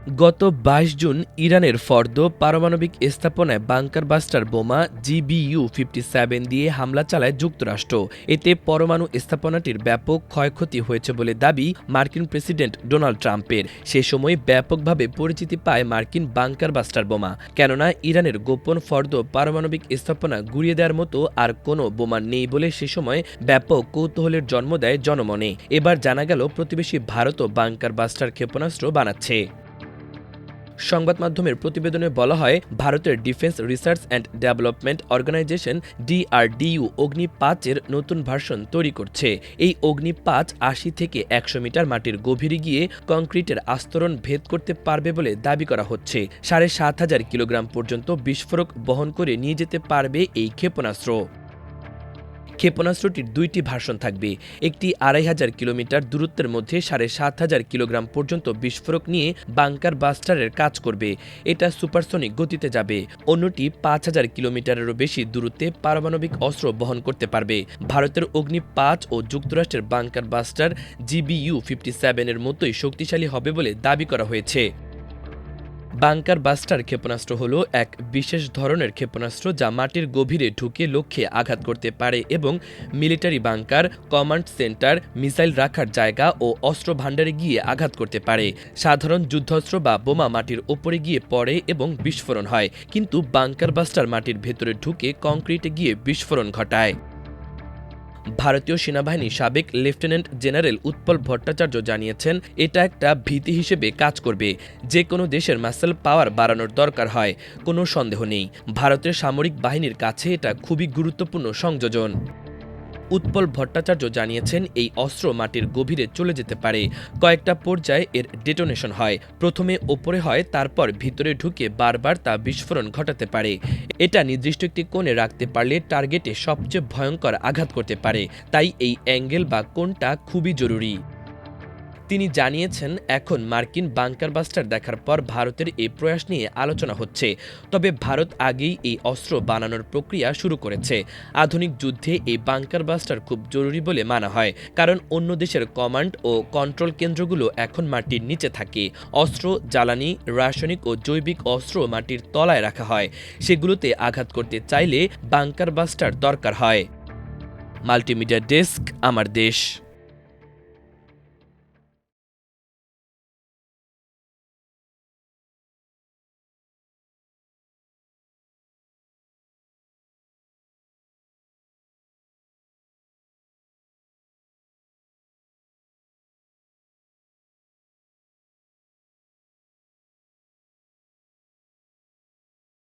গত ২২ জুন ইরানের ফর্দো পারমাণবিক স্থাপনায় বাংকার বাস্টার বোমা GBU-57 দিয়ে হামলা চালায় যুক্তরাষ্ট্র। এতে পরমাণু স্থাপনাটির ব্যাপক ক্ষয়ক্ষতি হয়েছে বলে দাবি মার্কিন প্রেসিডেন্ট ডোনাল্ড ট্রাম্পের। সে সময় ব্যাপকভাবে পরিচিতি পায় মার্কিন বাংকার বাস্টার বোমা, কেননা ইরানের গোপন ফর্দো পারমাণবিক স্থাপনা গুঁড়িয়ে দেওয়ার মতো আর কোনো বোমা নেই বলে সে সময় ব্যাপক কৌতূহলের জন্ম দেয় জনমনে। এবার জানা গেল প্রতিবেশী ভারতও বাংকার বাস্টার ক্ষেপণাস্ত্র বানাচ্ছে। সংবাদ মাধ্যমের প্রতিবেদনে বলা হয়, ভারতের defence research and development organisation DRDU অগ্নি-5 এর নতুন ভার্সন তৈরি করছে। এই অগ্নি-5 ৮০ থেকে ১০০ মিটার মাটির গভীরে গিয়ে কংক্রিটের আস্তরণ ভেদ করতে পারবে বলে দাবি করা হচ্ছে। ৭,৫০০ কিলোগ্রাম পর্যন্ত বিস্ফোরক বহন করে নিয়ে যেতে পারবে এই ক্ষেপণাস্ত্র। ক্ষেপণাস্ত্রটির দুইটি ভার্সন থাকবে। একটি ২৫০০ কিলোমিটার দূরত্বের মধ্যে ৭,৫০০ কিলোগ্রাম পর্যন্ত বিস্ফোরক নিয়ে বাংকার বাস্টারের কাজ করবে। এটা সুপারসনিক গতিতে যাবে। অন্যটি ৫,০০০ কিলোমিটারেরও বেশি দূরত্বে পারমাণবিক অস্ত্র বহন করতে পারবে। ভারতের অগ্নি-৫ ও যুক্তরাষ্ট্রের বাংকার বাস্টার GBU-57 এর মতোই শক্তিশালী হবে বলে দাবি করা হয়েছে। বাংকার বাস্টার ক্ষেপণাস্ত্র হল এক বিশেষ ধরনের ক্ষেপণাস্ত্র যা মাটির গভীরে ঢুকে লক্ষ্যে আঘাত করতে পারে এবং military bunker, command centre, missile রাখার জায়গা ও অস্ত্র ভাণ্ডারে গিয়ে আঘাত করতে পারে। সাধারণ যুদ্ধাস্ত্র বা বোমা মাটির ওপরে গিয়ে পড়ে এবং বিস্ফোরণ হয়, কিন্তু বাংকার বাস্টার মাটির ভেতরে ঢুকে কংক্রিটে গিয়ে বিস্ফোরণ ঘটায়। ভারতীয় সেনাবাহিনীর সাবেক লেফটেন্যান্ট জেনারেল উৎপল ভট্টাচার্য জানিয়েছেন, এটা একটা ভীতি হিসেবে কাজ করবে। যে কোনো দেশের মাসেল পাওয়ার বাড়ানোর দরকার হয়, কোনো সন্দেহ নেই। ভারতের সামরিক বাহিনীর কাছে এটা খুবই গুরুত্বপূর্ণ সংযোজন। উৎপল ভট্টাচার্য জানিয়েছেন, এই অস্ত্র মাটির গভীরে চলে যেতে পারে। কয়েকটা পর্যায়ে এর ডেটোনেশন হয়। প্রথমে ওপরে হয়, তারপর ভিতরে ঢুকে বারবার তা বিস্ফোরণ ঘটাতে পারে। এটা নির্দিষ্ট একটি কোণে রাখতে পারলে টার্গেটে সবচেয়ে ভয়ঙ্কর আঘাত করতে পারে। তাই এই অ্যাঙ্গেল বা কোণটা খুবই জরুরি। তিনি জানিয়েছেন, এখন মার্কিন বাংকার বাস্টার দেখার পর ভারতের এই প্রয়াস নিয়ে আলোচনা হচ্ছে। তবে ভারত আগেই এই অস্ত্র বানানোর প্রক্রিয়া শুরু করেছে। আধুনিক যুদ্ধে এই বাংকার বাস্টার খুব জরুরি বলে মানা হয়, কারণ অন্য দেশের কমান্ড ও কন্ট্রোল কেন্দ্রগুলো এখন মাটির নিচে থাকে। অস্ত্র, জ্বালানি, রাসায়নিক ও জৈবিক অস্ত্র মাটির তলায় রাখা হয়। সেগুলোতে আঘাত করতে চাইলে বাংকার বাস্টার দরকার হয়। মাল্টিমিডিয়া ডেস্ক, আমার দেশ।